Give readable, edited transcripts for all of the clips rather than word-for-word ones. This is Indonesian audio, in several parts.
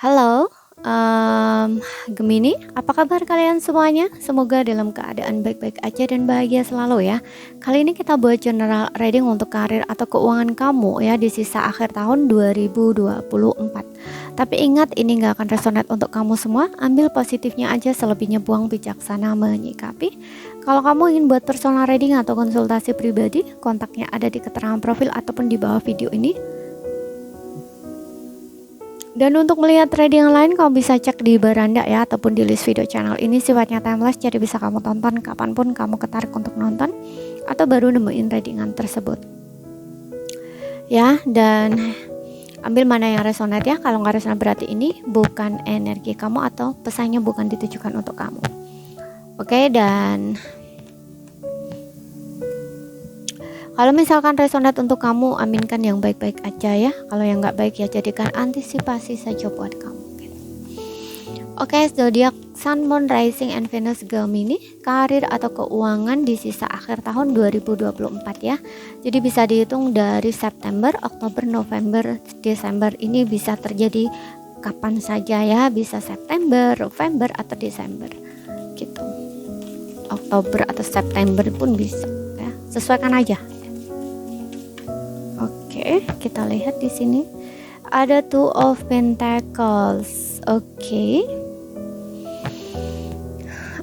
Halo, Gemini, apa kabar kalian semuanya? Semoga dalam keadaan baik-baik aja dan bahagia selalu ya. Kali ini kita buat general reading untuk karir atau keuangan kamu ya di sisa akhir tahun 2024. Tapi ingat, ini gak akan resonate untuk kamu semua. Ambil positifnya aja, selebihnya buang bijaksana menyikapi. Kalau kamu ingin buat personal reading atau konsultasi pribadi, kontaknya ada di keterangan profil ataupun di bawah video ini. Dan untuk melihat trading yang lain, kamu bisa cek di beranda ya, ataupun di list video channel ini. Sifatnya timeless, jadi bisa kamu tonton kapanpun kamu ketarik untuk nonton atau baru nemuin tradingan tersebut ya. Dan ambil mana yang resonate ya. Kalau nggak resonate berarti ini bukan energi kamu atau pesannya bukan ditujukan untuk kamu. Oke, dan kalau misalkan resonate untuk kamu, aminkan yang baik-baik aja ya. Kalau yang nggak baik ya jadikan antisipasi saja buat kamu. Oke, zodiak Sun, Moon, Rising, and Venus Gemini, karir atau keuangan di sisa akhir tahun 2024 ya. Jadi bisa dihitung dari September, Oktober, November, Desember. Ini bisa terjadi kapan saja ya. Bisa September, November, atau Desember gitu. Oktober atau September pun bisa ya. Sesuaikan aja. Oke, kita lihat di sini ada Two of Pentacles. Oke.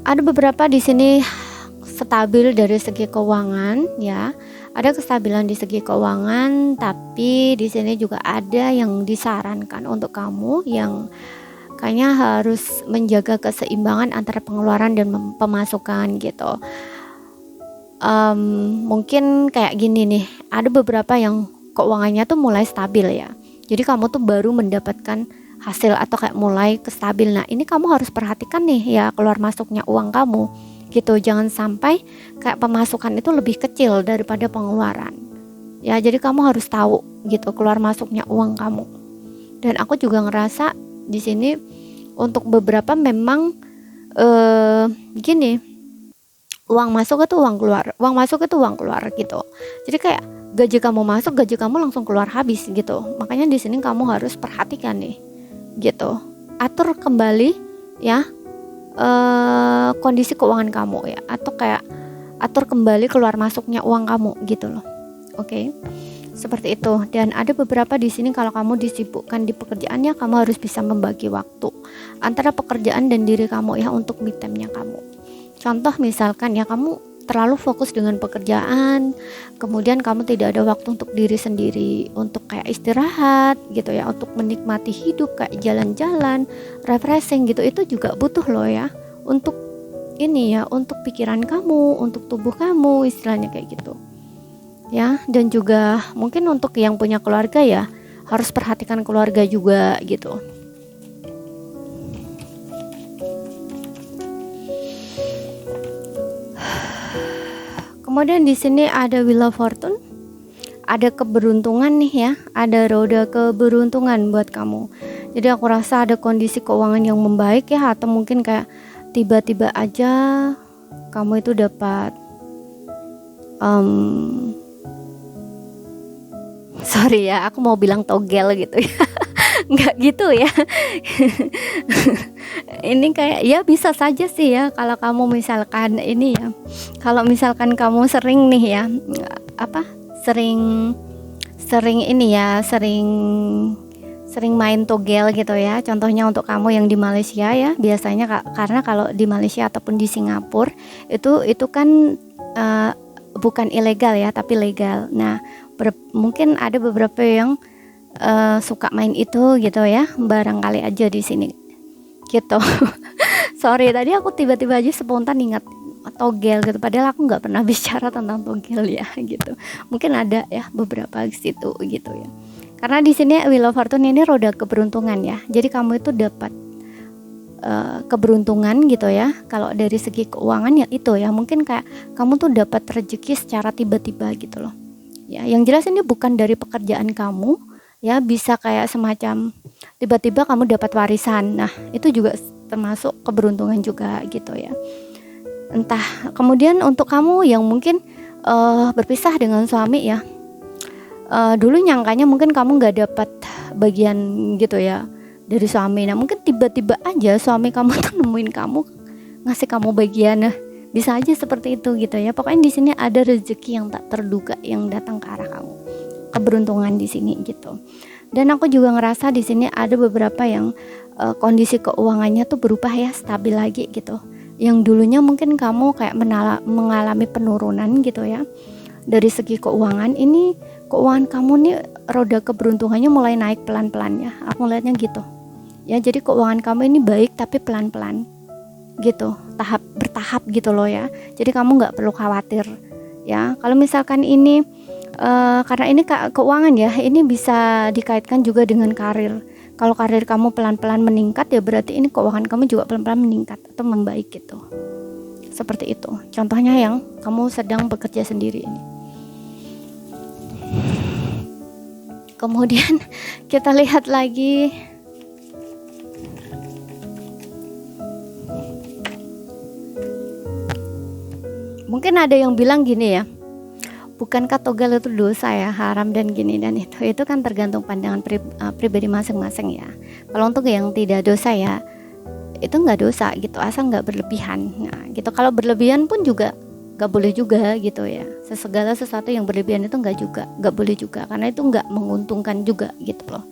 Ada beberapa di sini stabil dari segi keuangan ya. Ada kestabilan di segi keuangan, tapi di sini juga ada yang disarankan untuk kamu yang kayaknya harus menjaga keseimbangan antara pengeluaran dan pemasukan gitu. Mungkin kayak gini nih, ada beberapa yang keuangannya tuh mulai stabil ya. Jadi kamu tuh baru mendapatkan hasil atau kayak mulai kestabil. Nah, ini kamu harus perhatikan nih ya keluar masuknya uang kamu gitu. Jangan sampai kayak pemasukan itu lebih kecil daripada pengeluaran. Ya, jadi kamu harus tahu gitu keluar masuknya uang kamu. Dan aku juga ngerasa di sini untuk beberapa memang gini, uang masuk itu uang keluar, uang masuk itu uang keluar gitu. Jadi kayak gaji kamu masuk, gaji kamu langsung keluar habis gitu. Makanya di sini kamu harus perhatikan nih, gitu. Atur kembali ya kondisi keuangan kamu ya, atau kayak atur kembali keluar masuknya uang kamu gitu loh. Oke, seperti itu. Dan ada beberapa di sini kalau kamu disibukkan di pekerjaannya, kamu harus bisa membagi waktu antara pekerjaan dan diri kamu ya untuk me time-nya kamu. Contoh misalkan ya kamu terlalu fokus dengan pekerjaan, kemudian kamu tidak ada waktu untuk diri sendiri, untuk kayak istirahat gitu ya, untuk menikmati hidup kayak jalan-jalan, refreshing gitu. Itu juga butuh loh ya, untuk ini ya, untuk pikiran kamu, untuk tubuh kamu, istilahnya kayak gitu ya. Dan juga mungkin untuk yang punya keluarga ya, harus perhatikan keluarga juga gitu. Kemudian di sini ada Wheel of Fortune, ada keberuntungan nih ya, ada roda keberuntungan buat kamu. Jadi aku rasa ada kondisi keuangan yang membaik ya, atau mungkin kayak tiba-tiba aja kamu itu dapat sorry ya, aku mau bilang togel gitu ya. Nggak gitu ya. Ini kayak ya bisa saja sih ya, kalau kamu misalkan ini ya, kalau misalkan kamu sering nih ya sering ini ya, sering main togel gitu ya. Contohnya untuk kamu yang di Malaysia ya, biasanya karena kalau di Malaysia ataupun di Singapura itu kan bukan ilegal ya, tapi legal. Nah, mungkin ada beberapa yang suka main itu gitu ya, barangkali aja di sini gitu. Sorry, tadi aku tiba-tiba aja spontan ingat togel gitu, padahal aku nggak pernah bicara tentang togel ya gitu. Mungkin ada ya beberapa di situ gitu ya, karena di sini Wheel of Fortune ini roda keberuntungan ya. Jadi kamu itu dapat keberuntungan gitu ya. Kalau dari segi keuangan ya itu ya, mungkin kayak kamu tuh dapat rezeki secara tiba-tiba gitu loh ya. Yang jelas ini bukan dari pekerjaan kamu ya, bisa kayak semacam tiba-tiba kamu dapat warisan. Nah, itu juga termasuk keberuntungan juga gitu ya. Entah kemudian untuk kamu yang mungkin berpisah dengan suami ya, dulu nyangkanya mungkin kamu nggak dapat bagian gitu ya, dari suami. Nah mungkin tiba-tiba aja suami kamu tuh nemuin kamu, ngasih kamu bagian. Nah bisa aja seperti itu gitu ya. Pokoknya di sini ada rezeki yang tak terduga yang datang ke arah kamu, keberuntungan di sini gitu. Dan aku juga ngerasa di sini ada beberapa yang kondisi keuangannya tuh berubah ya, stabil lagi gitu. Yang dulunya mungkin kamu kayak mengalami penurunan gitu ya. Dari segi keuangan, ini keuangan kamu nih roda keberuntungannya mulai naik pelan-pelan ya. Aku lihatnya gitu. Ya, jadi keuangan kamu ini baik tapi pelan-pelan gitu, bertahap gitu loh ya. Jadi kamu nggak perlu khawatir ya. Kalau misalkan ini karena ini keuangan ya, ini bisa dikaitkan juga dengan karir. Kalau karir kamu pelan-pelan meningkat ya berarti ini keuangan kamu juga pelan-pelan meningkat atau membaik gitu. Seperti itu. Contohnya yang kamu sedang bekerja sendiri ini. Kemudian kita lihat lagi, mungkin ada yang bilang gini ya, bukankah togel itu dosa ya, haram dan gini dan itu kan tergantung pandangan pribadi masing-masing ya. Kalau untuk yang tidak dosa ya itu nggak dosa gitu, asal nggak berlebihan. Nah gitu, kalau berlebihan pun juga nggak boleh juga gitu ya. Segala sesuatu yang berlebihan itu nggak boleh juga, karena itu nggak menguntungkan juga gitu loh.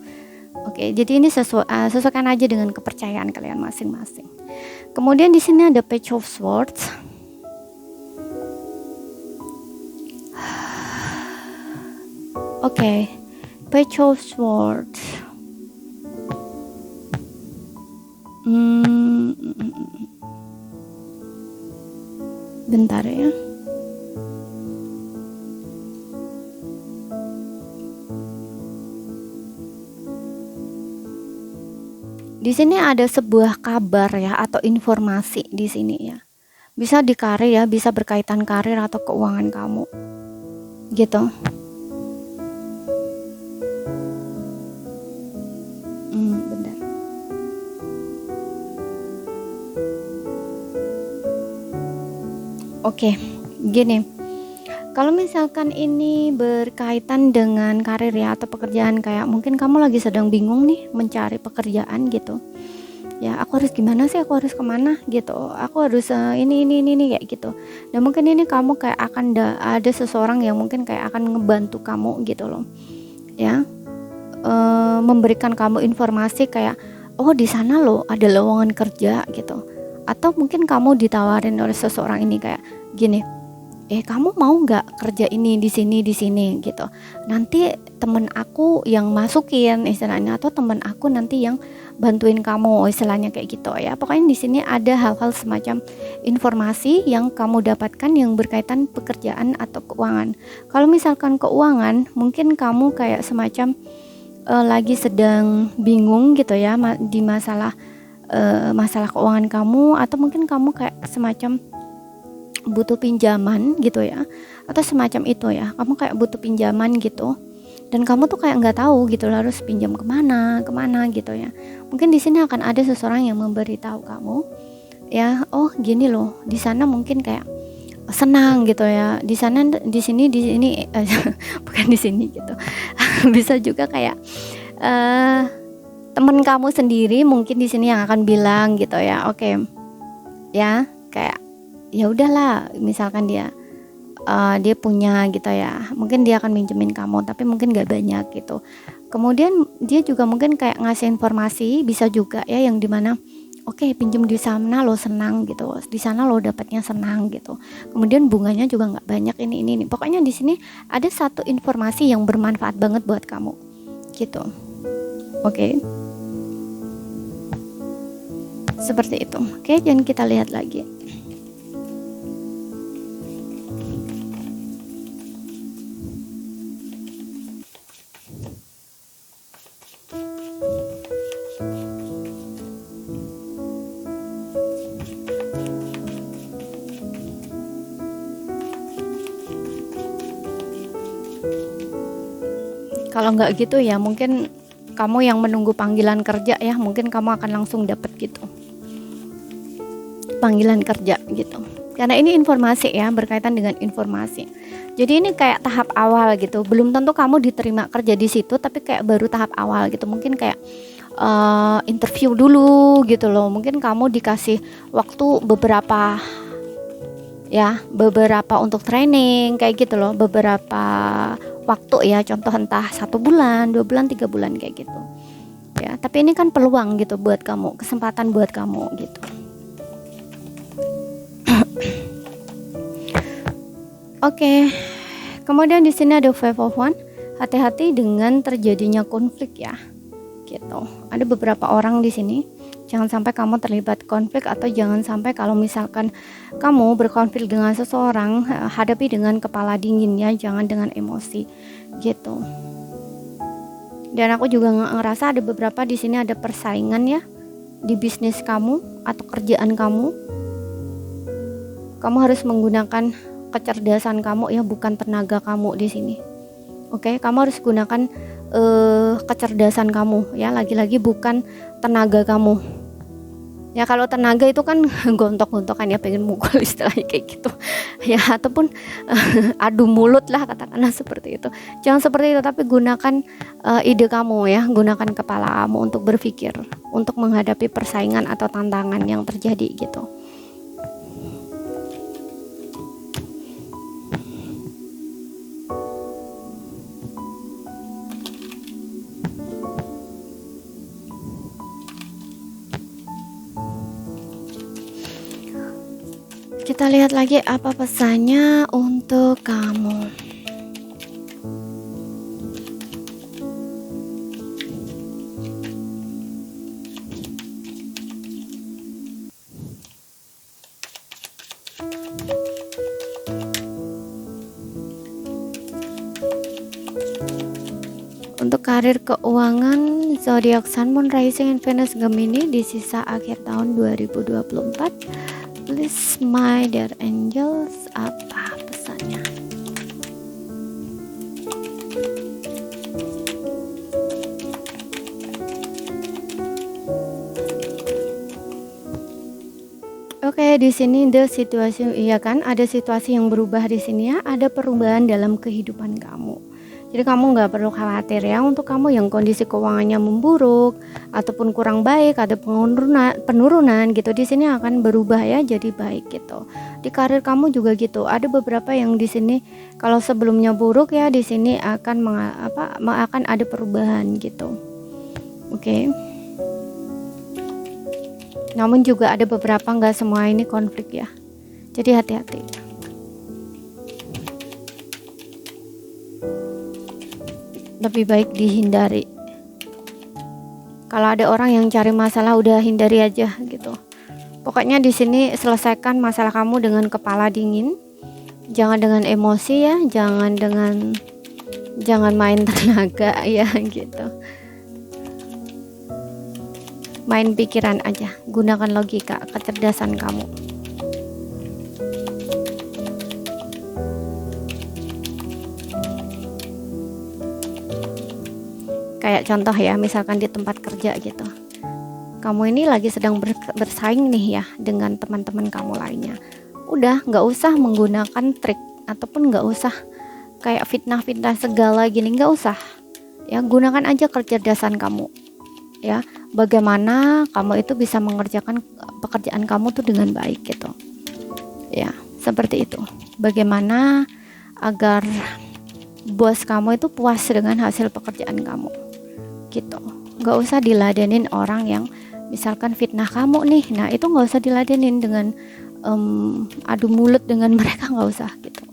Oke, jadi ini sesuaikan aja dengan kepercayaan kalian masing-masing. Kemudian di sini ada Page of Swords. Oke, Page of Swords. Bentar ya. Di sini ada sebuah kabar ya atau informasi di sini ya. Bisa di karir ya, bisa berkaitan karir atau keuangan kamu. Gitu. Bentar. Oke, gini. Kalau misalkan ini berkaitan dengan karir ya atau pekerjaan, kayak mungkin kamu lagi sedang bingung nih mencari pekerjaan gitu. Ya, aku harus gimana sih? Aku harus kemana gitu? Aku harus ini kayak gitu. Dan mungkin ini kamu kayak akan ada seseorang yang mungkin kayak akan ngebantu kamu gitu loh. Ya, memberikan kamu informasi kayak, oh di sana loh ada lowongan kerja gitu. Atau mungkin kamu ditawarin oleh seseorang ini kayak gini, kamu mau nggak kerja ini di sini gitu. Nanti temen aku yang masukin istilahnya, atau temen aku nanti yang bantuin kamu istilahnya kayak gitu ya. Pokoknya di sini ada hal-hal semacam informasi yang kamu dapatkan yang berkaitan pekerjaan atau keuangan. Kalau misalkan keuangan, mungkin kamu kayak semacam lagi sedang bingung gitu ya di masalah keuangan kamu, atau mungkin kamu kayak semacam butuh pinjaman gitu ya, atau semacam itu ya, kamu kayak butuh pinjaman gitu dan kamu tuh kayak nggak tahu gitu harus pinjam kemana gitu ya. Mungkin di sini akan ada seseorang yang memberitahu kamu ya, oh gini loh, di sana mungkin kayak senang gitu ya, di sana di sini bukan di sini gitu. Bisa juga kayak teman kamu sendiri mungkin di sini yang akan bilang gitu ya, oke ya, kayak ya udahlah, misalkan dia punya gitu ya, mungkin dia akan minjemin kamu tapi mungkin gak banyak gitu. Kemudian dia juga mungkin kayak ngasih informasi, bisa juga ya, yang dimana oke, pinjem di sana lo senang gitu, di sana lo dapatnya senang gitu, kemudian bunganya juga nggak banyak, ini pokoknya di sini ada satu informasi yang bermanfaat banget buat kamu gitu. Oke. Seperti itu. Oke, dan kita lihat lagi. Kalau nggak gitu ya mungkin kamu yang menunggu panggilan kerja ya, mungkin kamu akan langsung dapat gitu panggilan kerja gitu, karena ini informasi ya, berkaitan dengan informasi. Jadi ini kayak tahap awal gitu, belum tentu kamu diterima kerja di situ, tapi kayak baru tahap awal gitu. Mungkin kayak interview dulu gitu loh. Mungkin kamu dikasih waktu beberapa untuk training kayak gitu loh, beberapa waktu ya, contoh entah 1 bulan, 2 bulan, 3 bulan kayak gitu ya. Tapi ini kan peluang gitu buat kamu, kesempatan buat kamu gitu. Oke. Kemudian di sini ada Five of Wands. Hati-hati dengan terjadinya konflik ya. Gitu. Ada beberapa orang di sini. Jangan sampai kamu terlibat konflik, atau jangan sampai kalau misalkan kamu berkonflik dengan seseorang, hadapi dengan kepala dingin ya, jangan dengan emosi gitu. Dan aku juga ngerasa ada beberapa di sini ada persaingan ya di bisnis kamu atau kerjaan kamu. Kamu harus menggunakan kecerdasan kamu ya, bukan tenaga kamu di sini. Oke, kamu harus gunakan kecerdasan kamu ya, lagi-lagi bukan tenaga kamu ya. Kalau tenaga itu kan gontok-gontokan ya, pengen mukul istilahnya kayak gitu ya, ataupun adu mulut lah katakanlah seperti itu. Jangan seperti itu, tapi gunakan ide kamu ya, gunakan kepala kamu untuk berpikir, untuk menghadapi persaingan atau tantangan yang terjadi gitu. Kita lihat lagi apa pesannya untuk kamu. Untuk karir keuangan, zodiak Sun, Moon, Rising, and Venus Gemini di sisa akhir tahun 2024. Please my dear angels, apa pesannya? Oke, di sini the situasi, iya kan, ada situasi yang berubah di sini ya, ada perubahan dalam kehidupan kamu. Jadi kamu nggak perlu khawatir ya, untuk kamu yang kondisi keuangannya memburuk ataupun kurang baik, ada penurunan gitu, di sini akan berubah ya jadi baik gitu. Di karir kamu juga gitu, ada beberapa yang di sini kalau sebelumnya buruk ya, di sini akan akan ada perubahan gitu. Oke. Namun juga ada beberapa, nggak semua ini konflik ya. Jadi hati-hati. Lebih baik dihindari. Kalau ada orang yang cari masalah, udah hindari aja gitu. Pokoknya di sini selesaikan masalah kamu dengan kepala dingin. Jangan dengan emosi ya, jangan main tenaga ya gitu. Main pikiran aja, gunakan logika, kecerdasan kamu. Kayak contoh ya, misalkan di tempat kerja gitu, kamu ini lagi sedang bersaing nih ya dengan teman-teman kamu lainnya. Udah, nggak usah menggunakan trik ataupun nggak usah kayak fitnah-fitnah segala gini, nggak usah ya. Gunakan aja kecerdasan kamu ya, bagaimana kamu itu bisa mengerjakan pekerjaan kamu tuh dengan baik gitu ya, seperti itu. Bagaimana agar bos kamu itu puas dengan hasil pekerjaan kamu gitu. Nggak usah diladenin orang yang misalkan fitnah kamu nih, nah itu nggak usah diladenin dengan adu mulut dengan mereka, nggak usah gitu.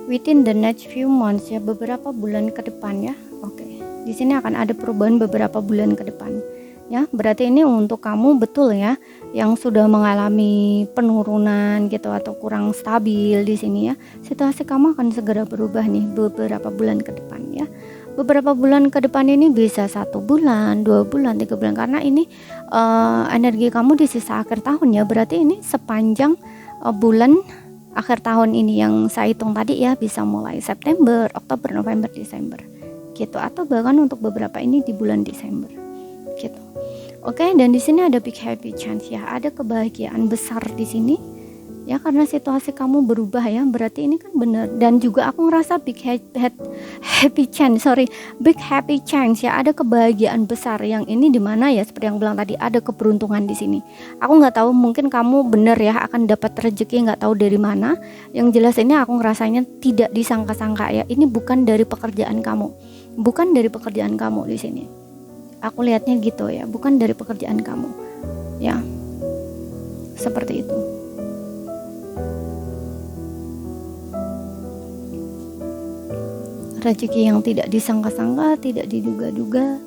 Within the next few months ya, beberapa bulan ke depan ya. Oke. Di sini akan ada perubahan beberapa bulan ke depan ya. Berarti ini untuk kamu betul ya, yang sudah mengalami penurunan gitu atau kurang stabil di sini ya. Situasi kamu akan segera berubah nih beberapa bulan ke depan ya. Beberapa bulan ke depan ini bisa 1 bulan, 2 bulan, 3 bulan, karena ini energi kamu di sisa akhir tahun ya. Berarti ini sepanjang bulan akhir tahun ini yang saya hitung tadi ya, bisa mulai September, Oktober, November, Desember gitu, atau bahkan untuk beberapa ini di bulan Desember gitu. Oke, dan di sini ada big happy chance ya, ada kebahagiaan besar di sini ya, karena situasi kamu berubah ya, berarti ini kan benar. Dan juga aku ngerasa big happy chance ya, ada kebahagiaan besar yang ini dimana ya, seperti yang bilang tadi, ada keberuntungan di sini. Aku nggak tahu, mungkin kamu bener ya akan dapat rezeki, nggak tahu dari mana. Yang jelas ini aku ngerasanya tidak disangka-sangka ya, ini bukan dari pekerjaan kamu, di sini. Aku lihatnya gitu ya, bukan dari pekerjaan kamu ya, seperti itu. Rezeki yang tidak disangka-sangka, tidak diduga-duga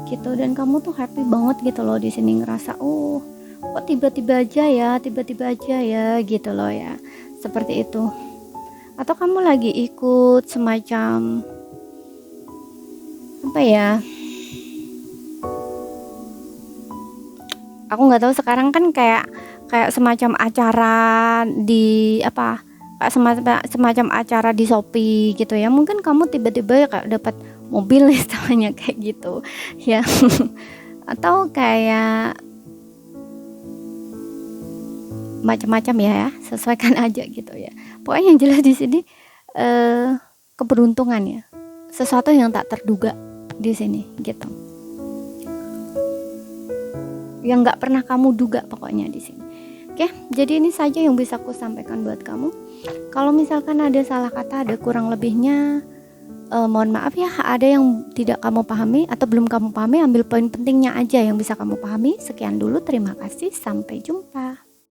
gitu, dan kamu tuh happy banget gitu loh di sini, ngerasa kok tiba-tiba aja ya gitu loh ya, seperti itu. Atau kamu lagi ikut semacam apa ya, aku nggak tahu, sekarang kan kayak semacam acara di apa, kayak semacam acara di Shopee gitu ya, mungkin kamu tiba-tiba kayak dapat mobil istilahnya kayak gitu ya. Atau kayak macam-macam ya, sesuaikan aja gitu ya. Pokoknya yang jelas di sini keberuntungan ya, sesuatu yang tak terduga di sini gitu, yang nggak pernah kamu duga pokoknya di sini. Oke, jadi ini saja yang bisa aku sampaikan buat kamu. Kalau misalkan ada salah kata, ada kurang lebihnya, mohon maaf ya. Ada yang tidak kamu pahami atau belum kamu pahami, ambil poin pentingnya aja yang bisa kamu pahami. Sekian dulu, terima kasih, sampai jumpa.